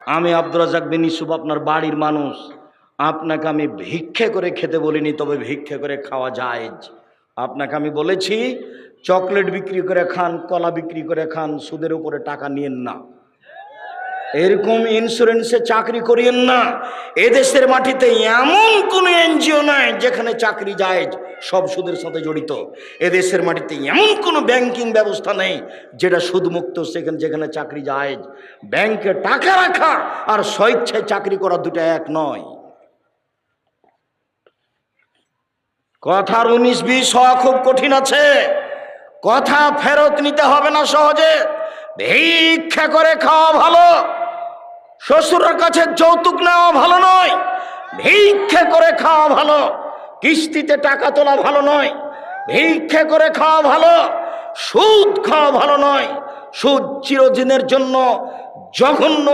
আমি আব্দুর রাজ্জাক বিন ইউসুফ আপনার বাড়ির মানুষ, আপনাকে আমি ভিক্ষে করে খেতে বলিনি, তবে ভিক্ষে করে খাওয়া যায়। আপনাকে আমি বলেছি চকলেট বিক্রি করে খান, কলা বিক্রি করে খান, সুদের উপরে টাকা নিয়েন না, এরকম ইন্স্যুরেন্সে চাকরি করিয়েন না। এদেশের মাটিতে এমন কোনো এনজিও নয় যেখানে চাকরি যায় সব সুদের সাথে জড়িত। এদেশের মাটিতে এমন কোনো ব্যাংকিং ব্যবস্থা নেই যেটা সুদমুক্ত, সেখানে যেখানে চাকরি যায়। ব্যাংকে টাকা রাখা আর স্বেচ্ছায় চাকরি করা দুটো এক নয়। কথার 19-20 হওয়া খুব কঠিন আছে। কথা ফেরত নিতে হবে না সহজে। ভিক্ষা করে খাওয়া ভালো, শ্বশুরের কাছে যৌতুক নেওয়া ভালো নয়। ভিক্ষা করে খাওয়া ভালো, কিস্তিতে টাকা তোলা ভালো নয়। ভিক্ষা করে খাওয়া ভালো, সুদ খাওয়া ভালো নয়। সুদ চিরদিনের জন্য জঘন্য।